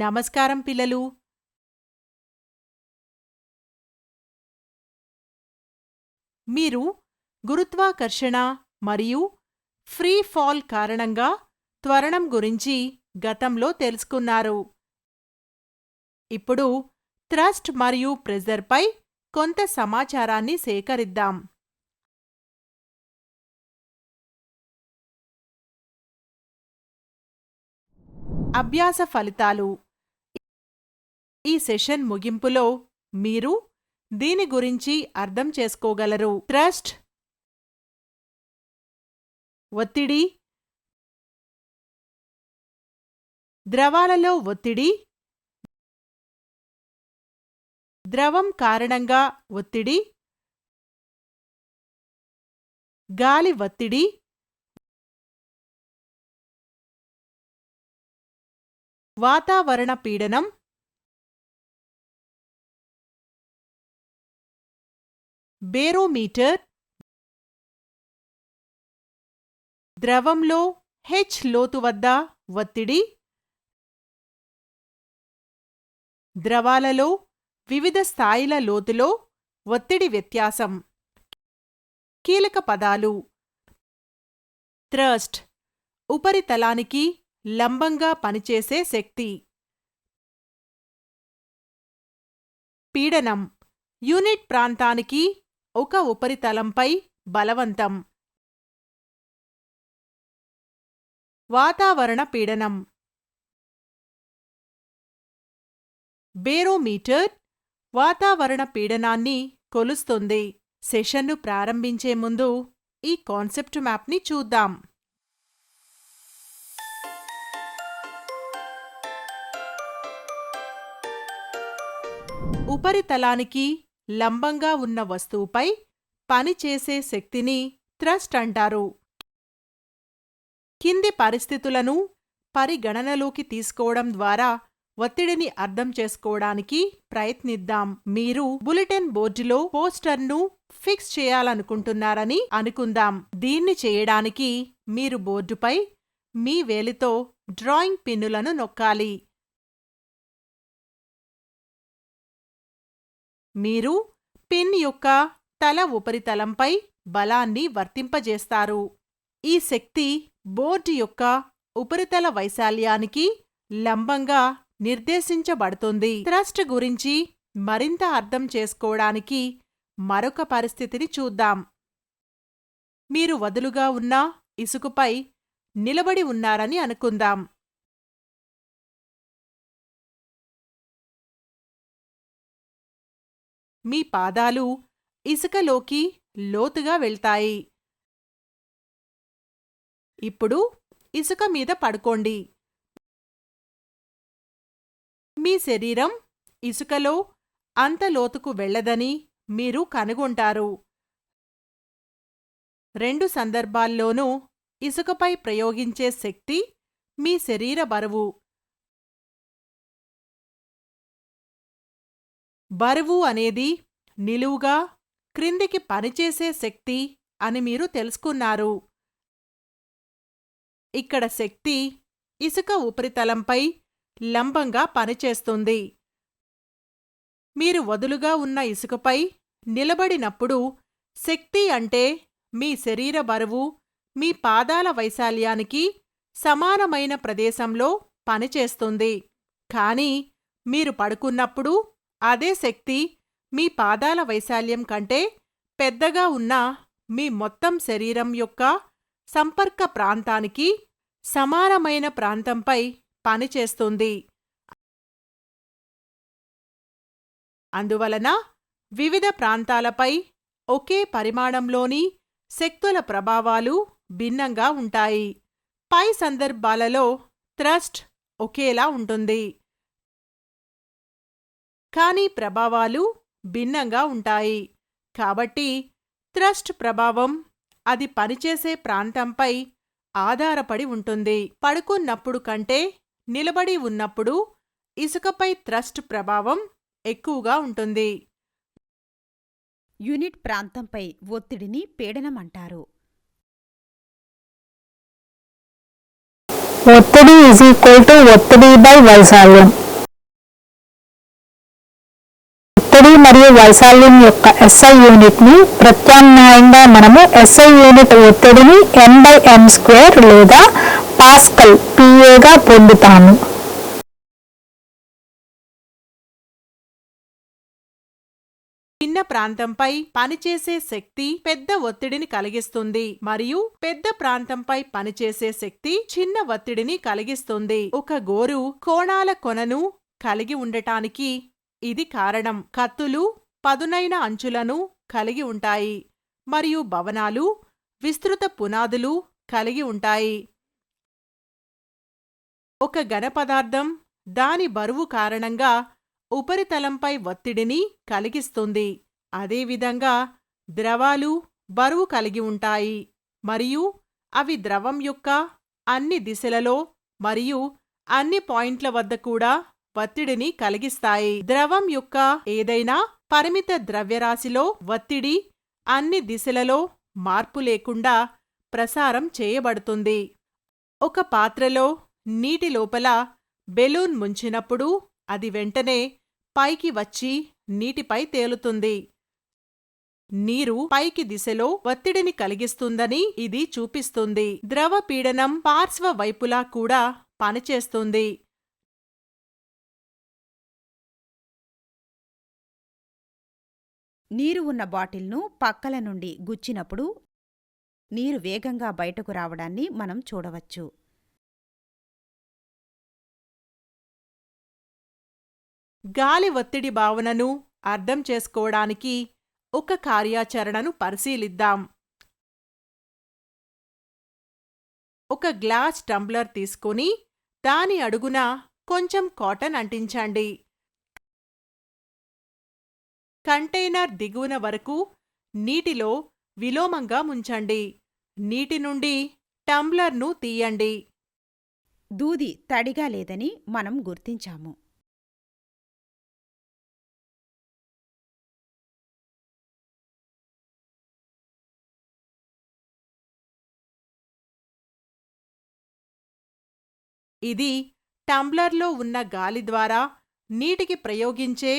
నమస్కారం పిల్లలు. మీరు గురుత్వాకర్షణ మరియు ఫ్రీ ఫాల్ కారణంగా త్వరణం గురించి గతంలో తెలుసుకున్నారు. ఇప్పుడు థ్రస్ట్ మరియు ప్రెజర్పై కొంత సమాచారాన్ని సేకరిద్దాం. అభ్యాస ఫలితాలు. ఈ సెషన్ ముగింపులో మీరు దీని గురించి అర్థం చేసుకోగలరు. థ్రస్ట్ ఒత్తిడి, ద్రవాలలో ఒత్తిడి, ద్రవం కారణంగా ఒత్తిడి, గాలి ఒత్తిడి, వాతావరణ పీడనం, బేరోమీటర్, ద్రవంలో H లోతు వద్ద ఒత్తిడి, ద్రవాలలో వివిధ స్థాయిల లోతులో ఒత్తిడి వ్యత్యాసం. కీలక పదాలు: థ్రస్ట్ ఉపరితలానికి లంబంగా పనిచేసే శక్తి. పీడనం యూనిట్ ప్రాంతానికి ఒక ఉపరితలంపై బలవంతం. వాతావరణ పీడనం. బేరోమీటర్ వాతావరణ పీడనాన్ని కొలుస్తుంది. సెషన్ను ప్రారంభించే ముందు ఈ కాన్సెప్ట్ మ్యాప్ని చూద్దాం. ఉపరితలానికి లంబంగా ఉన్న వస్తువుపై పనిచేసే శక్తిని థ్రస్ట్ అంటారు. కింది పరిస్థితులను పరిగణనలోకి తీసుకోవడం ద్వారా ఒత్తిడిని అర్థం చేసుకోవడానికి ప్రయత్నిద్దాం. మీరు బులెటిన్ బోర్డులో పోస్టర్ను ఫిక్స్ చేయాలనుకుంటున్నారని అనుకుందాం. దీన్ని చేయడానికి మీరు బోర్డుపై మీ వేలితో డ్రాయింగ్ పిన్నులను నొక్కాలి. మీరు పిన్ యొక్క తల ఉపరితలంపై బలాన్ని వర్తింపజేస్తారు. ఈ శక్తి బోర్డు యొక్క ఉపరితల వైశాల్యానికి లంబంగా నిర్దేశించబడుతుంది. థ్రస్ట్ గురించి మరింత అర్థం చేసుకోవడానికి మరొక పరిస్థితిని చూద్దాం. మీరు వదులుగా ఉన్న ఇసుకపై నిలబడి ఉన్నారని అనుకుందాం. మీ పాదాలు ఇసుకలోకి లోతుగా వెళ్తాయి. ఇప్పుడు ఇసుక మీద పడుకోండి. మీ శరీరం ఇసుకలో అంత లోతుకు వెళ్లదని మీరు కనుగొంటారు. రెండు సందర్భాల్లోనూ ఇసుకపై ప్రయోగించే శక్తి మీ శరీర బరువు. బరువు అనేది నిలువుగా క్రిందికి పనిచేసే శక్తి అని మీరు తెలుసుకున్నారు. ఇక్కడ శక్తి ఇసుక ఉపరితలంపై లంబంగా పనిచేస్తుంది. మీరు వదులుగా ఉన్న ఇసుకపై నిలబడినప్పుడు శక్తి అంటే మీ శరీర బరువు మీ పాదాల వైశాల్యానికి సమానమైన ప్రదేశంలో పనిచేస్తుంది. కానీ మీరు పడుకున్నప్పుడు అదే శక్తి మీ పాదాల వైశాల్యం కంటే పెద్దగా ఉన్న మీ మొత్తం శరీరం యొక్క సంపర్క ప్రాంతానికి సమానమైన ప్రాంతంపై పనిచేస్తుంది. అందువలన వివిధ ప్రాంతాలపై ఒకే పరిమాణంలోని శక్తుల ప్రభావాలు భిన్నంగా ఉంటాయి. పై సందర్భాలలో థ్రస్ట్ ఒకేలా ఉంటుంది, కానీ ప్రభావాలు భిన్నంగా ఉంటాయి. కాబట్టి థ్రస్ట్ ప్రభావం అది పనిచేసే ప్రాంతంపై ఆధారపడి ఉంటుంది. పడుకున్నప్పుడు కంటే నిలబడి ఉన్నప్పుడు ఇసుకపై థ్రస్ట్ ప్రభావం ఎక్కువగా ఉంటుంది. యూనిట్ ప్రాంతంపై ఒత్తిడిని పీడనమంటారు. ఒత్తిడి = ఒత్తిడి బై వైశాల్యం. ఒత్తిడి మరియు వైశాల్యం యొక్క SI యూనిట్ని ప్రత్యామ్నాయంగా మనము SI యూనిట్ ఒత్తిడిని N/m² లేదా పాస్కల్ PAగా పొందుతాము. చిన్న ప్రాంతంపై పనిచేసే శక్తి పెద్ద ఒత్తిడిని కలిగిస్తుంది మరియు పెద్ద ప్రాంతంపై పనిచేసే శక్తి చిన్న ఒత్తిడిని కలిగిస్తుంది. ఒక గోరు కోణాల కొనను కలిగి ఉండటానికి ఇది కారణం. కత్తులు పదునైన అంచులను కలిగి ఉంటాయి మరియు భవనాలు విస్తృత పునాదులు కలిగి ఉంటాయి. ఒక ఘన పదార్థం దాని బరువు కారణంగా ఉపరితలంపై ఒత్తిడిని కలిగిస్తుంది. అదేవిధంగా ద్రవాలు బరువు కలిగి ఉంటాయి మరియు అవి ద్రవం యొక్క అన్ని దిశలలో మరియు అన్ని పాయింట్ల వద్ద కూడా ఒత్తిడిని కలిగిస్తాయి. ద్రవం యొక్క ఏదైనా పరిమిత ద్రవ్యరాశిలో ఒత్తిడి అన్ని దిశలలో మార్పు లేకుండా ప్రసారం చేయబడుతుంది. ఒక పాత్రలో నీటి లోపల బెలూన్ ముంచినప్పుడు అది వెంటనే పైకి వచ్చి నీటిపై తేలుతుంది. నీరు పైకి దిశలో ఒత్తిడిని కలిగిస్తుందని ఇది చూపిస్తుంది. ద్రవ పీడనం పార్శ్వ వైపులా కూడా పనిచేస్తుంది. నీరు ఉన్న బాటిల్ను పక్కల నుండి గుచ్చినప్పుడు నీరు వేగంగా బయటకు రావడాన్ని మనం చూడవచ్చు. గాలి ఒత్తిడి భావనను అర్థం చేసుకోవడానికి ఒక కార్యాచరణను పరిశీలిద్దాం. ఒక గ్లాస్ టంబ్లర్ తీసుకుని దాని అడుగున కొంచెం కాటన్ అంటించండి. కంటైనర్ దిగువన వరకు నీటిలో విలోమంగా ముంచండి. నీటి నుండి టంబ్లర్ను తీయండి. దూది తడిగా లేదని మనం గుర్తించాము. ఇది టంబ్లర్లో ఉన్న గాలి ద్వారా నీటికి ప్రయోగించే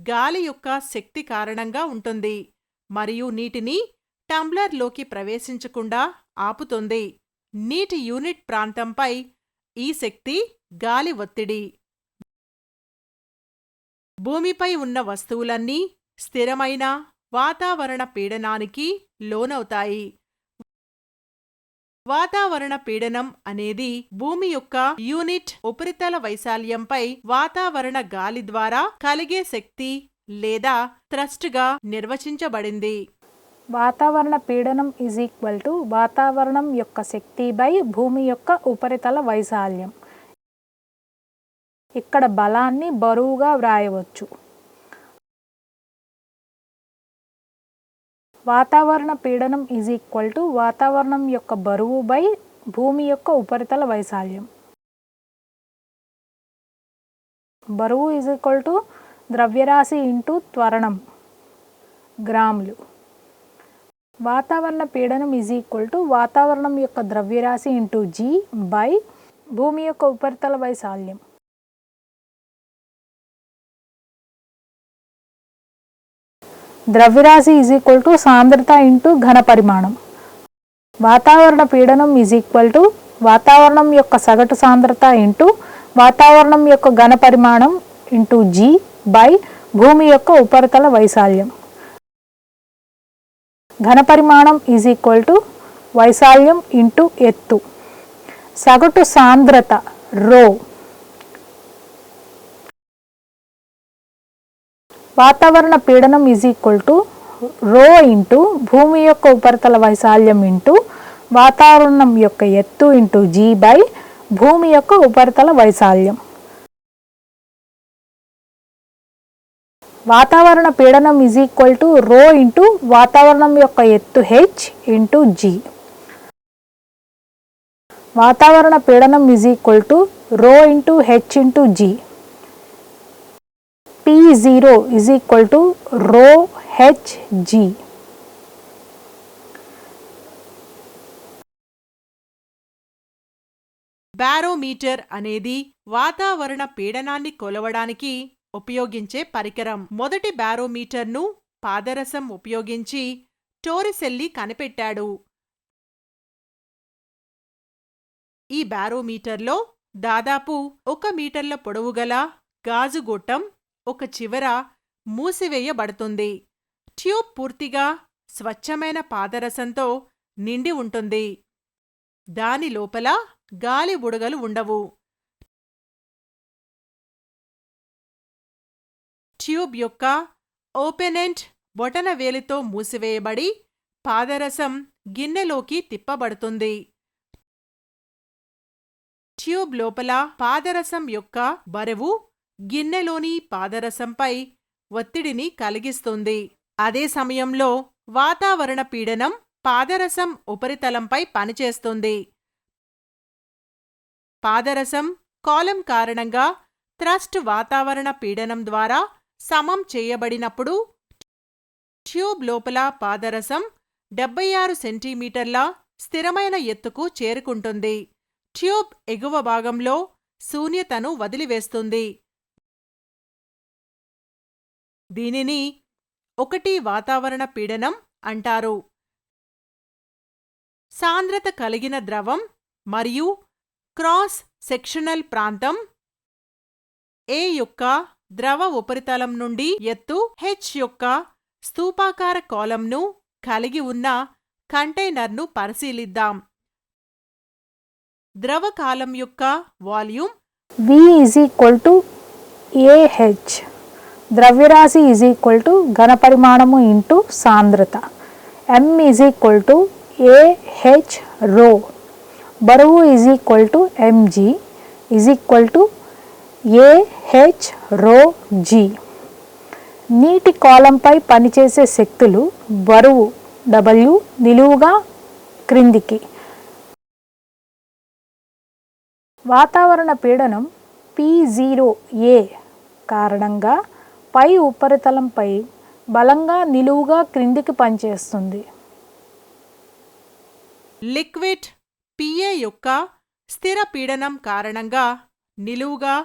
గాలి యొక్క శక్తి కారణంగా ఉంటుంది మరియు నీటిని టంబ్లర్లోకి ప్రవేశించకుండా ఆపుతుంది. నీటి యూనిట్ ప్రాంతంపై ఈ శక్తి గాలి ఒత్తిడి. భూమిపై ఉన్న వస్తువులన్నీ స్థిరమైన వాతావరణ పీడనానికి లోనవుతాయి. వాతావరణ పీడనం అనేది భూమి యొక్క యూనిట్ ఉపరితల వైశాల్యంపై వాతావరణ గాలి ద్వారా కలిగే శక్తి లేదా థ్రస్ట్గా నిర్వచించబడింది. వాతావరణ పీడనం వాతావరణం యొక్క శక్తి బై భూమి యొక్క ఉపరితల వైశాల్యం. ఇక్కడ బలాన్ని బరువుగా వ్రాయవచ్చు. వాతావరణ పీడనం వాతావరణం యొక్క బరువు బై భూమి యొక్క ఉపరితల వైశాల్యం. బరువు ద్రవ్యరాశి ఇంటూ త్వరణం గ్రాములు. వాతావరణ పీడనం వాతావరణం యొక్క ద్రవ్యరాశి ఇంటూ G బై భూమి యొక్క ఉపరితల వైశాల్యం. ద్రవ్యరాశి సాంద్రత ఇంటూ ఘన పరిమాణం. వాతావరణ పీడనం వాతావరణం యొక్క సగటు సాంద్రత ఇంటూ వాతావరణం యొక్క ఘన పరిమాణం ఇంటూ G బై భూమి యొక్క ఉపరితల వైశాల్యం. ఘన పరిమాణం వైశాల్యం ఇంటూ ఎత్తు. సగటు సాంద్రత రో. వాతావరణ పీడనం రో ఇంటూ భూమి యొక్క ఉపరితల వైశాల్యం ఇంటూ వాతావరణం యొక్క ఎత్తు ఇంటూ G బై భూమి యొక్క ఉపరితల వైశాల్యం. వాతావరణ పీడనం రో ఇంటూ వాతావరణం యొక్క ఎత్తు H ఇంటూ G. వాతావరణ పీడనం rho into H into G. P0 రో Hg. బారోమీటర్ అనేది వాతావరణ పీడనాన్ని కొలవడానికి ఉపయోగించే పరికరం. మొదటి బారోమీటర్ను పాదరసం ఉపయోగించి టోరిసెల్లి కనిపెట్టాడు. ఈ బారోమీటర్లో దాదాపు 1 మీటర్ల పొడవుగల గాజు గొట్టం ఒక చివర మూసివేయబడుతుంది. ట్యూబ్ పూర్తిగా స్వచ్ఛమైన పాదరసంతో నిండి ఉంటుంది. దాని లోపల గాలి బుడగలు ఉండవు. ట్యూబ్ యొక్క ఓపెనెంట్ బొటనవేలితో మూసివేయబడి పాదరసం గిన్నెలోకి తిప్పబడుతుంది. ట్యూబ్ లోపల పాదరసం యొక్క బరువు గిన్నెలోని పాదరసంపై ఒత్తిడిని కలిగిస్తుంది. అదే సమయంలో వాతావరణ పీడనం పాదరసం ఉపరితలంపై పనిచేస్తుంది. పాదరసం కాలం కారణంగా థ్రస్ట్ వాతావరణ పీడనం ద్వారా సమం చేయబడినప్పుడు ట్యూబ్ లోపల పాదరసం 76 సెంటీమీటర్ల స్థిరమైన ఎత్తుకు చేరుకుంటుంది. ట్యూబ్ ఎగువ భాగంలో శూన్యతను వదిలివేస్తుంది. దీనిని 1 వాతావరణ పీడనం అంటారు. సాంద్రత కలిగిన ద్రవం మరియు క్రాస్ సెక్షనల్ ప్రాంతం ఏ యొక్క ద్రవ ఉపరితలం నుండి ఎత్తు h యొక్క స్తూపాకార కాలంను కలిగి ఉన్న కంటైనర్ను పరిశీలిద్దాం. ద్రవ కాలం యొక్క వాల్యూమ్ V AH, ద్రవ్యరాశి ఘనపరిమాణము ఇంటూ సాంద్రత. M AH రో, బరువు mg AH రో g. నీటి కాలంపై పనిచేసే శక్తులు బరువు W నిలువుగా క్రిందికి. వాతావరణ పీడనం P0A కారణంగా పై ఉపరితలంపై బలంగా నిలువుగా క్రిందికి పనిచేస్తుంది. లిక్విడ్ PA యొక్క స్థిర పీడనం కారణంగా నిలువుగా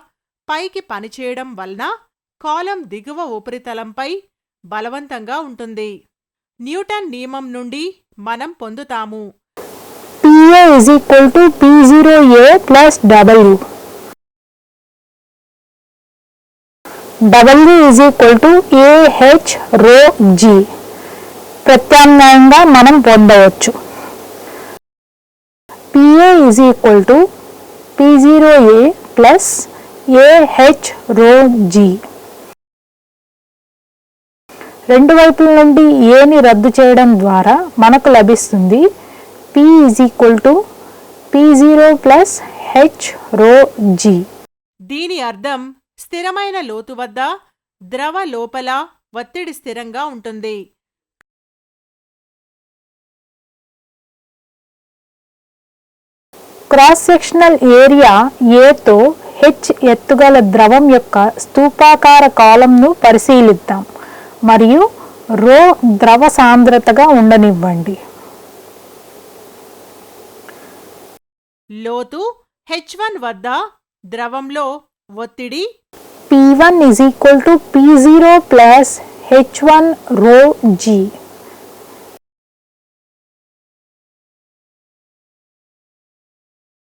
పైకి పనిచేయడం వలన కాలం దిగువ ఉపరితలంపై బలవంతంగా ఉంటుంది. న్యూటన్ నియమం నుండి మనం పొందుతాము PA P0A plus W. W AH rho G. ప్రత్యామ్నాయంగా మనం పొందవచ్చు PA P0A plus AH rho G. రెండు వైపుల నుండి ఏని రద్దు చేయడం ద్వారా మనకు లభిస్తుంది P P0 plus H rho G. దీని అర్థం స్థిరమైన లోతు వద్ద ద్రవ లోపల ఒత్తిడి స్థిరంగా ఉంటుంది. క్రాస్ సెక్షనల్ ఏరియా Aతో H ఎత్తుగల ద్రవం యొక్క స్తూపాకార కాలంను పరిశీలిద్దాం మరియు రో ద్రవ సాంద్రతగా ఉండనివ్వండి. లోతు H1 వద్ద ద్రవంలో ఒత్తిడి P1 P0 plus H1 rho G.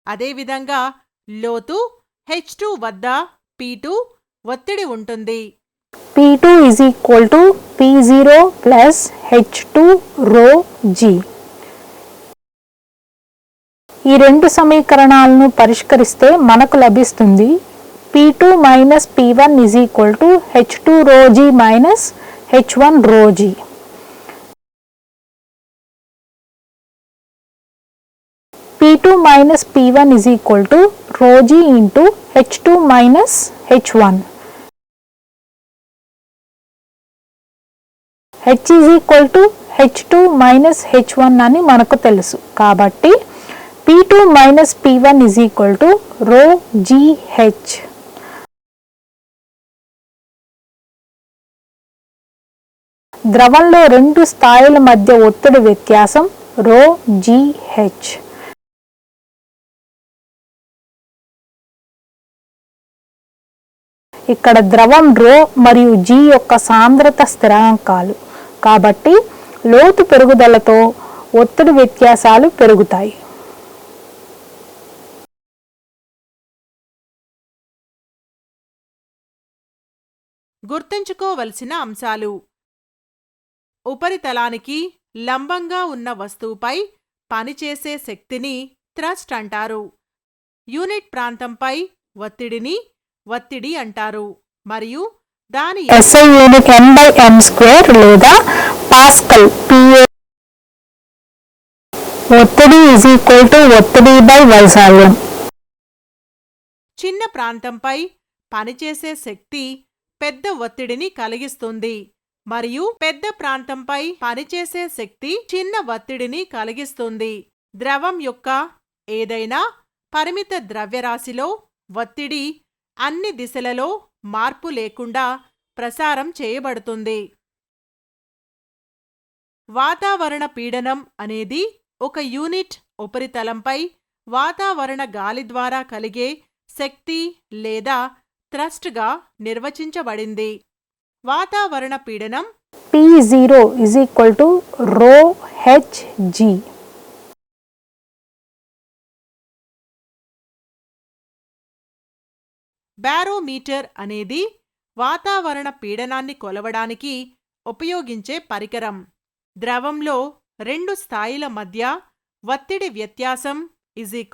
అదేవిధంగా లోతు H2 వద్ద P2 ఒత్తిడి ఉంటుంది. P2 P0 plus H2 rho G. ఈ రెండు సమీకరణాలను పరిష్కరిస్తే మనకు లభిస్తుంది P2 minus P1 H2 rho G minus H1 rho G. P2 minus P1 rho G into H2 minus H1. H H2 minus H1 అని మనకు తెలుసు. కాబట్టి P2 minus P1 rho GH. ద్రవంలో రెండు స్థాయిల మధ్య ఒత్తిడి వ్యత్యాసం rho GH. ఇక్కడ ద్రవం రో మరియు జీ యొక్క సాంద్రత స్థిరాంకాలు కాబట్టి లోతు పెరుగుదలతో ఒత్తిడి వ్యత్యాసాలు పెరుగుతాయి. గుర్తుంచుకోవలసిన అంశాలు: ఉపరితలానికి లంబంగా ఉన్న వస్తువుపై పనిచేసే శక్తిని థ్రస్ట్ అంటారు. యూనిట్ ప్రాంతంపై ఒత్తిడిని ఒత్తిడి అంటారు మరియు దాని SI యూనిట్ N/m² లేదా పాస్కల్ PA. ఒత్తిడి ఒత్తిడి బై వైశాల్యం. చిన్న ప్రాంతంపై పనిచేసే శక్తి పెద్ద ఒత్తిడిని కలిగిస్తుంది మరియు పెద్ద ప్రాంతంపై పనిచేసే శక్తి చిన్న ఒత్తిడిని కలిగిస్తుంది. ద్రవం యొక్క ఏదైనా పరిమిత ద్రవ్యరాశిలో ఒత్తిడి అన్ని దిశలలో మార్పు లేకుండా ప్రసారం చేయబడుతుంది. వాతావరణ పీడనం అనేది ఒక యూనిట్ ఉపరితలంపై వాతావరణ గాలి ద్వారా కలిగే శక్తి లేదా థ్రస్ట్గా నిర్వచించబడింది. వాతావరణ పీడనం P0 ρHg. బారోమీటర్ అనేది వాతావరణ పీడనాన్ని కొలవడానికి ఉపయోగించే పరికరం. ద్రవంలో రెండు స్థాయిల మధ్య ఒత్తిడి వ్యత్యాసం ⍴Hg.